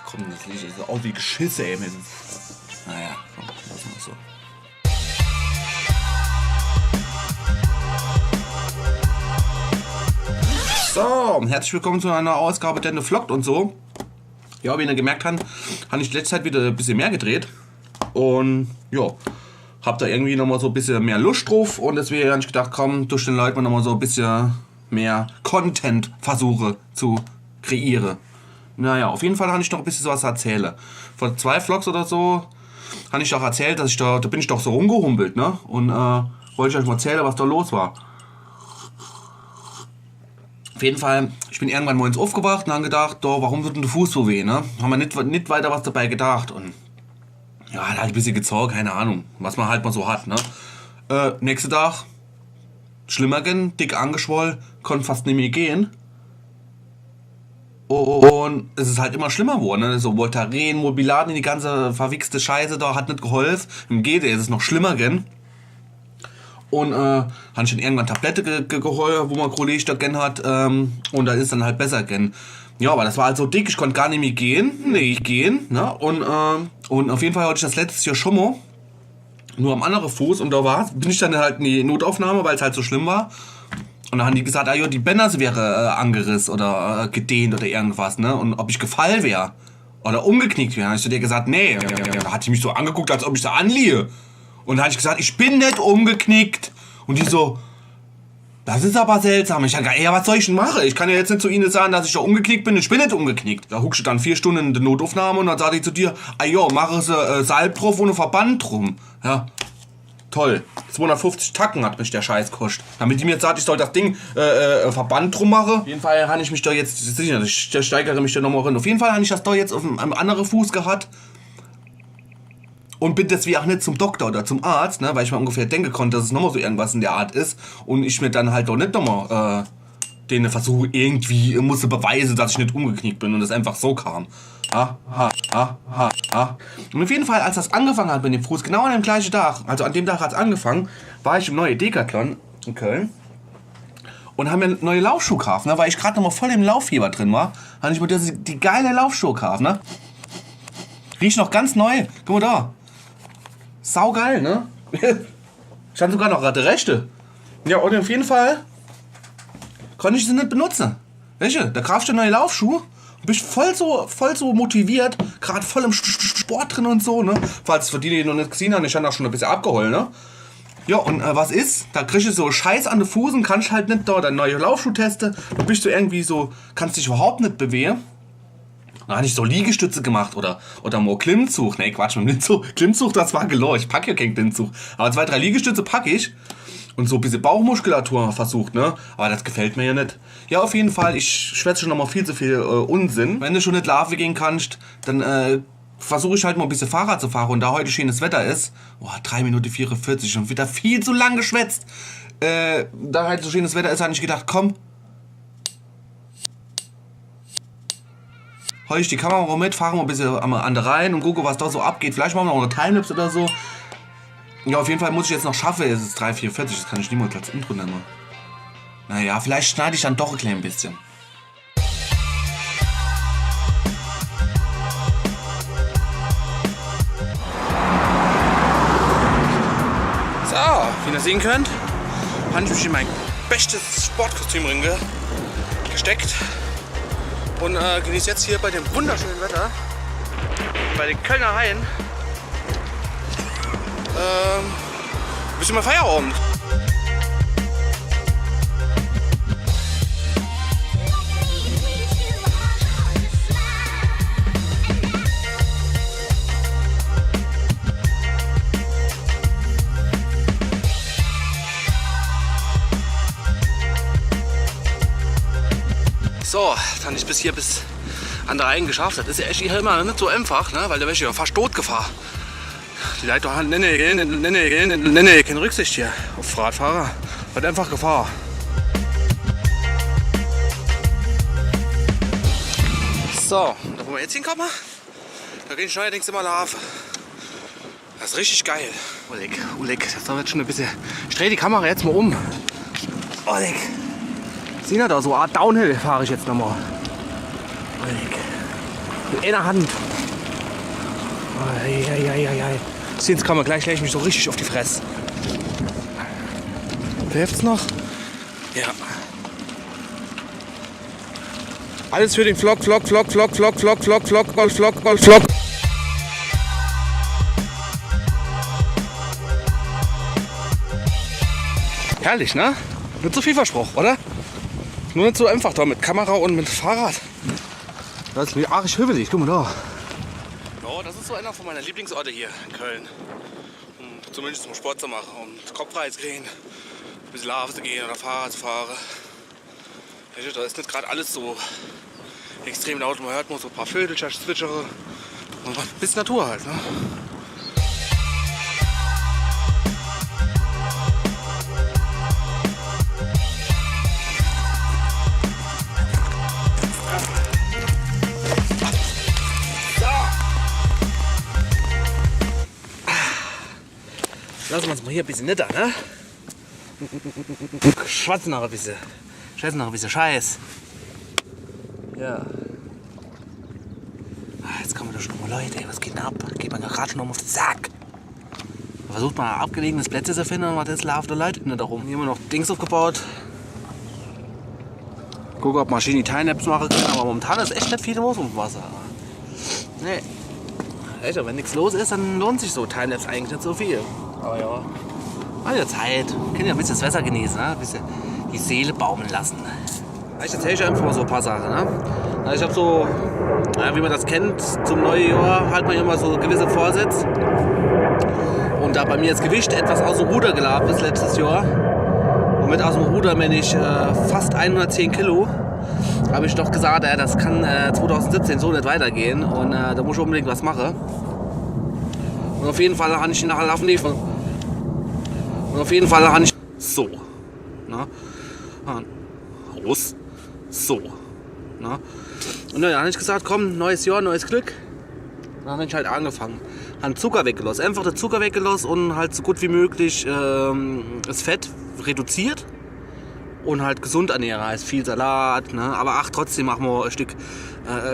komm, das Licht ist auch wie Geschisse, ey. Naja, komm, lassen wir es so. So, herzlich willkommen zu einer Ausgabe Denne Vloggt und so. Ja, wie ihr gemerkt habt, habe ich letzte Zeit wieder ein bisschen mehr gedreht. Und ja, hab da irgendwie nochmal so ein bisschen mehr Lust drauf. Und deswegen habe ich gedacht, komm, durch den Leuten nochmal so ein bisschen mehr Content versuche zu kreieren. Naja, auf jeden Fall habe ich noch ein bisschen sowas erzählen. Vor 2 Vlogs oder so habe ich doch erzählt, dass da bin ich doch so rumgehumpelt, ne? Und wollte ich euch mal erzählen, was da los war. Auf jeden Fall, ich bin irgendwann morgens aufgewacht und habe gedacht, warum tut denn der Fuß so weh, ne? Haben wir nicht weiter was dabei gedacht. Und ja, halt ein bisschen gezogen, keine Ahnung, was man halt mal so hat, ne? Nächster Tag, schlimmer gehen, dick angeschwollen, konnte fast nicht mehr gehen. Und es ist halt immer schlimmer geworden, ne? So Voltaren, Mobiladen, die ganze verwichste Scheiße da hat nicht geholfen. Im Geht, es ist noch schlimmer gehen. Und habe ich dann irgendwann Tablette geholt, wo man Kollege da gern hat. Und da ist dann halt besser gern. Ja, aber das war halt so dick, ich konnte gar nicht mehr gehen. Ne? Und auf jeden Fall hatte ich das letztes Jahr schon mal. Nur am anderen Fuß. Und da bin ich dann halt in die Notaufnahme, weil es halt so schlimm war. Und dann haben die gesagt, die Bänder wäre angerissen oder gedehnt oder irgendwas. Ne? Und ob ich gefallen wäre oder umgeknickt wäre. Dann habe ich zu dir gesagt, nee. Da hat die mich so angeguckt, als ob ich da anliehe. Und dann habe ich gesagt, ich bin nicht umgeknickt. Und die so, das ist aber seltsam. Ich sage, was soll ich denn machen? Ich kann ja jetzt nicht zu Ihnen sagen, dass ich da umgeknickt bin. Ich bin nicht umgeknickt. Da huckst du dann 4 Stunden in der Notaufnahme und dann sage ich zu dir, mache sie Salb drauf und einen Verband drum. Ja, toll. 250 Tacken hat mich der Scheiß gekostet. Damit die mir jetzt sagt, ich soll das Ding Verband drum machen. Auf jeden Fall habe ich mich da jetzt, sicher, ich steigere mich da nochmal rein. Auf jeden Fall habe ich das da jetzt auf einem anderen Fuß gehabt. Und bin deswegen auch nicht zum Doktor oder zum Arzt, ne, weil ich mir ungefähr denken konnte, dass es nochmal so irgendwas in der Art ist. Und ich mir dann halt doch nicht nochmal den Versuch irgendwie musste beweisen, dass ich nicht umgeknickt bin und es einfach so kam. Und auf jeden Fall, als das angefangen hat mit dem Fuß, genau an dem gleichen Tag, also an dem Tag hat es angefangen, war ich im neuen Decathlon in Köln und haben mir neue Laufschuhe gekauft, ne, weil ich gerade nochmal voll im Lauffieber drin war, habe ich mir die geile Laufschuhe gekauft, ne. Riecht noch ganz neu, guck mal da. Saugeil, ne? Ich hatte sogar noch gerade Rechte. Ja, und auf jeden Fall konnte ich sie nicht benutzen. Weißt du, da kaufst du neue Laufschuhe und bist voll so motiviert, gerade voll im Sport drin und so, ne? Falls für die noch nicht gesehen haben, ich habe auch schon ein bisschen abgeholt, ne? Ja, und was ist? Da kriegst du so Scheiß an den Fußen, kannst halt nicht da deine neue Laufschuhe testen. Da bist du irgendwie so, kannst dich überhaupt nicht bewegen. Da habe ich so Liegestütze gemacht oder mal Klimmzug. Ne, Quatsch, mit Klimmzug, das war gelogen. Ich packe ja keinen Klimmzug. Aber 2, 3 Liegestütze packe ich. Und so ein bisschen Bauchmuskulatur versucht, ne? Aber das gefällt mir ja nicht. Ja, auf jeden Fall, ich schwätze schon nochmal viel zu viel Unsinn. Wenn du schon nicht laufen gehen kannst, dann versuche ich halt mal ein bisschen Fahrrad zu fahren. Und da heute schönes Wetter ist, 3 Minuten 44 schon wieder viel zu lang geschwätzt. Da halt so schönes Wetter ist, habe ich gedacht, komm, hol ich die Kamera mal mit, fahre mal ein bisschen an der Rhein und gucke, was da so abgeht. Vielleicht machen wir noch eine Timelapse oder so. Ja, auf jeden Fall muss ich jetzt noch schaffen. Es ist 3:44, das kann ich niemals als Intro nennen. Naja, vielleicht schneide ich dann doch ein klein bisschen. So, wie ihr sehen könnt, habe ich mich in mein bestes Sportkostüm gesteckt. Und genieße jetzt hier bei dem wunderschönen Wetter, bei den Kölner Haien, ein bisschen mal Feierabend. So, dann ist bis an der Rhein geschafft. Das ist ja echt hier immer nicht so einfach, ne? Weil da wäre ich ja fast tot gefahren. Die Leute haben keine Rücksicht hier auf Radfahrer. Wird einfach Gefahr. So, da wo wir jetzt hinkommen, da gehen neuerdings immer laufen. Das ist richtig geil. Oleg, das wird schon ein bisschen. Ich drehe die Kamera jetzt mal um. Oleg. Sehen wir da so Art Downhill fahre ich jetzt nochmal. Oleg. Mit einer Hand. Eieieiei. Jetzt kann man gleich mich so richtig auf die Fresse. Läuft's noch? Ja. Alles für den Vlog. Herrlich, ne? Nicht so viel Versprochen, oder? Nur nicht so einfach da mit Kamera und mit Fahrrad. Das ist mir arg hügelig, guck mal da. Ja, das ist so einer von meiner Lieblingsorte hier in Köln. Um zumindest um Sport zu machen, um Kopf frei zu kriegen, ein bisschen laufen zu gehen oder Fahrrad zu fahren. Da ist nicht gerade alles so extrem laut, man hört nur so ein paar Vögel zwitschern und ein bisschen Natur halt. Ne? Lassen wir uns mal hier ein bisschen netter, ne? Schwatzen noch ein bisschen. Scheißen noch ein bisschen Scheiß. Ja. Jetzt kommen wir doch schon mal Leute, ey, was geht denn ab? Geht man gerade schon auf den Sack. Versucht mal abgelegenes Plätze zu finden und das laufen die Leute nicht darum. Hier haben wir noch Dings aufgebaut. Gucken, ob Maschinen die Time-Apps machen können, aber momentan ist echt nicht viel los im Wasser. Nee. Echt, wenn nichts los ist, dann lohnt sich so Time-Apps eigentlich nicht so viel. Aber ja, mal ja Zeit. Können ja ein bisschen das Wetter genießen, ne? Ein bisschen die Seele baumeln lassen. Ich erzähle euch einfach mal so ein paar Sachen. Ne? Ich habe so, wie man das kennt, zum neuen Jahr hat man immer so gewisse Vorsätze. Und da bei mir das Gewicht etwas aus dem Ruder gelaufen ist letztes Jahr, und mit aus dem Ruder meine ich fast 110 Kilo, habe ich doch gesagt, das kann 2017 so nicht weitergehen und da muss ich unbedingt was machen. Und auf jeden Fall habe ich ihn nachher laufen liefern. Und auf jeden Fall habe ich so. Ne? Raus. So. Ne? Und dann habe ich gesagt, komm, neues Jahr, neues Glück. Dann habe ich halt angefangen. Habe Zucker weggelassen. Einfach den Zucker weggelassen und halt so gut wie möglich das Fett reduziert. Und halt gesund ernähren. Heißt viel Salat. Ne? Aber trotzdem machen wir ein Stück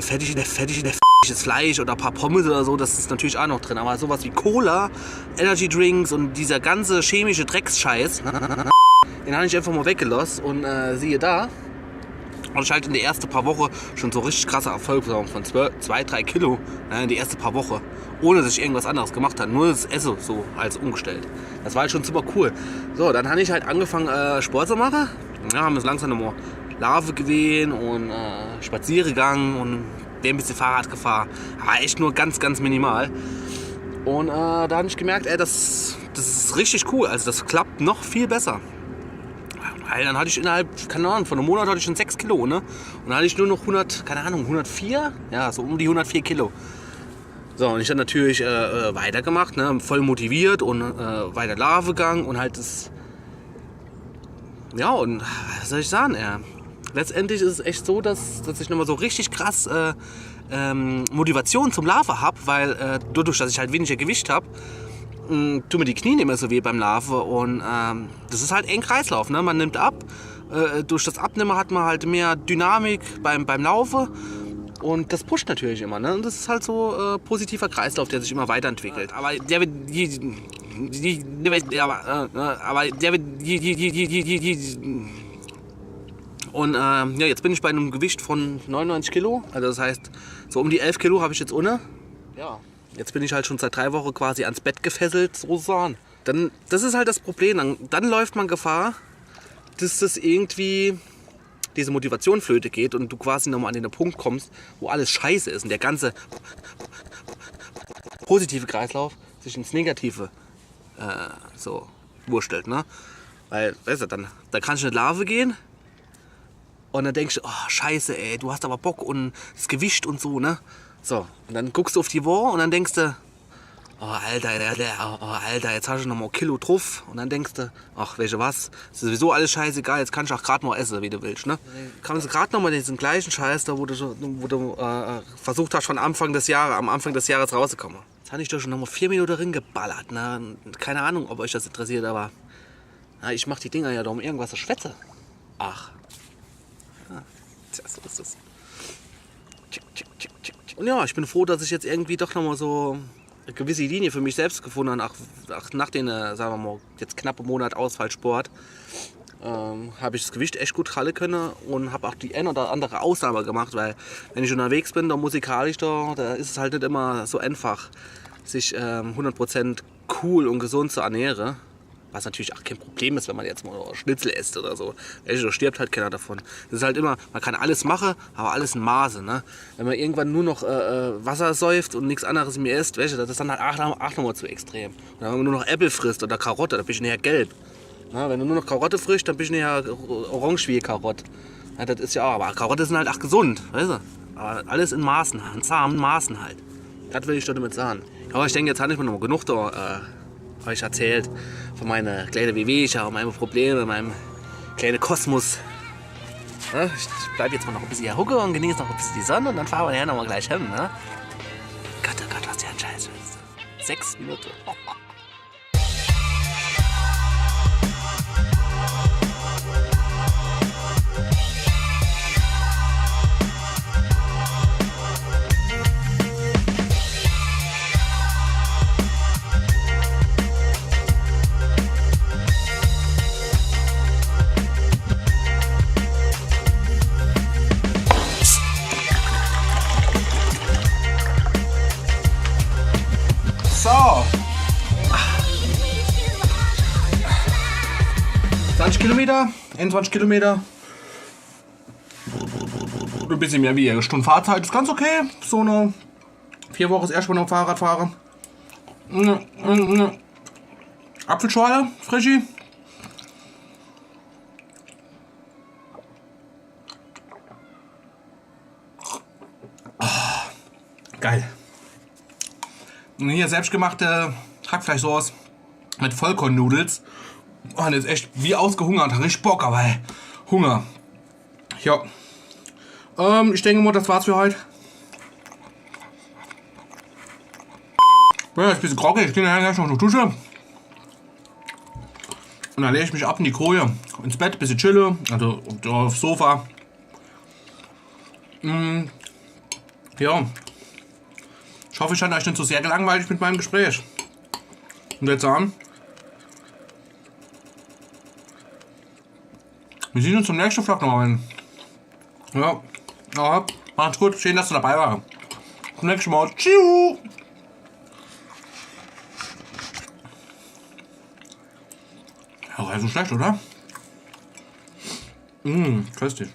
fettiges Fleisch oder ein paar Pommes oder so. Das ist natürlich auch noch drin. Aber sowas wie Cola, Energy Drinks und dieser ganze chemische Drecksscheiß, den habe ich einfach mal weggelassen. Und siehe da. Und ich halt in der ersten paar Wochen schon so richtig krasser Erfolg von 2-3 Kilo in die ersten paar Wochen. Ohne dass ich irgendwas anderes gemacht habe. Nur das Essen so als umgestellt. Das war halt schon super cool. So, dann habe ich halt angefangen Sport zu machen. Ja, haben wir langsam nochmal Larve gewesen und spazieren gegangen und ein bisschen Fahrrad gefahren. Aber echt nur ganz, ganz minimal. Und da habe ich gemerkt, das ist richtig cool. Also das klappt noch viel besser. Weil dann hatte ich innerhalb, keine Ahnung, von einem Monat hatte ich schon 6 Kilo, ne? Und dann hatte ich nur noch 104? Ja, so um die 104 Kilo. So, und ich habe natürlich weitergemacht, ne? Voll motiviert und weiter Larve gegangen und halt das... Ja, und was soll ich sagen, letztendlich ist es echt so, dass ich nochmal so richtig krass Motivation zum Larve habe, weil dadurch, dass ich halt weniger Gewicht habe, tun mir die Knie nicht mehr so weh beim Larve und das ist halt ein Kreislauf, ne? Man nimmt ab, durch das Abnehmen hat man halt mehr Dynamik beim Laufe und das pusht natürlich immer, ne? Und das ist halt so positiver Kreislauf, der sich immer weiterentwickelt. Aber der wird und ja, jetzt bin ich bei einem Gewicht von 99 Kilo, also das heißt, so um die 11 Kilo habe ich jetzt ohne. Ja. Jetzt bin ich halt schon seit 3 Wochen quasi ans Bett gefesselt, sozusagen. Das ist halt das Problem. Dann läuft man Gefahr, dass das irgendwie diese Motivation flöte geht und du quasi nochmal an den Punkt kommst, wo alles scheiße ist und der ganze positive Kreislauf sich ins Negative so wurstelt. Ne? Weil, weißt du, dann kann ich in die Larve gehen und dann denkst du, oh scheiße ey, du hast aber Bock und das Gewicht und so, ne? So, und dann guckst du auf die Waage und dann denkst du, oh Alter, jetzt hast du noch mal ein Kilo drauf. Und dann denkst du, ach, weißt du was, ist sowieso alles scheißegal, jetzt kannst du auch gerade mal essen, wie du willst, ne? Kannst du gerade noch mal diesen gleichen Scheiß da, wo du versucht hast, am Anfang des Jahres rauszukommen. Jetzt habe ich da schon noch mal 4 Minuten drin geballert, ne? Keine Ahnung, ob euch das interessiert, aber na, ich mach die Dinger ja da um irgendwas zu schwätze. Ach. Ja, tja, so ist das. Und ja, ich bin froh, dass ich jetzt irgendwie doch nochmal so eine gewisse Linie für mich selbst gefunden habe. Nach den, sagen wir mal, jetzt knappen Monat Ausfallsport, habe ich das Gewicht echt gut halten können und habe auch die ein oder andere Ausnahme gemacht, weil wenn ich unterwegs bin, da musikalisch, da ist es halt nicht immer so einfach, sich 100% cool und gesund zu ernähren. Was natürlich auch kein Problem ist, wenn man jetzt mal Schnitzel isst oder so. Da stirbt halt keiner davon. Das ist halt immer, man kann alles machen, aber alles in Maße. Ne? Wenn man irgendwann nur noch Wasser säuft und nichts anderes mehr isst, das ist dann halt auch nochmal zu extrem. Und wenn man nur noch Äpfel frisst oder Karotte, dann bin ich näher gelb. Na, wenn du nur noch Karotte frisst, dann bin ich näher orange wie Karotte. Ja, das ist ja auch, aber Karotte sind halt auch gesund, weißt du? Aber alles in Maßen, in zahmen Maßen halt. Das will ich doch damit sagen. Aber ich denke, jetzt habe ich mir noch genug da euch erzählt von meinen kleinen Wehwehchen, meinen Problemen, meinem kleinen Kosmos. Ja, ich bleibe jetzt mal noch ein bisschen hier hucke und genieße noch ein bisschen die Sonne und dann fahren wir nachher noch mal gleich hin. Ne? Gott, oh Gott, was der ein Scheiß ist. 6 Minuten. So. 20 Kilometer, 21 Kilometer. Ein bisschen mehr wie eine Stunde Fahrzeit, ist ganz okay. So eine 4 Wochen das erste Mal noch Fahrrad fahren. Apfelschorle, Frischi. Geil. Und hier selbstgemachte Hackfleischsauce mit Vollkornnudels. Oh, das ist echt wie ausgehungert. Richtig Bock, aber Hunger. Ja. Ich denke mal, das war's für heute. Ja, ist ein bisschen groggy. Ich gehe nachher gleich noch in die Dusche. Und dann lege ich mich ab in die Koje. Ins Bett, ein bisschen chille. Also aufs Sofa. Ja. Ich hoffe, ich hatte euch nicht so sehr gelangweilt mit meinem Gespräch. Und jetzt sagen, wir sehen uns zum nächsten Vlog nochmal. Ja, macht's gut. Schön, dass du dabei warst. Zum nächsten Mal. Tschüss. Ja, war so schlecht, oder? Köstlich.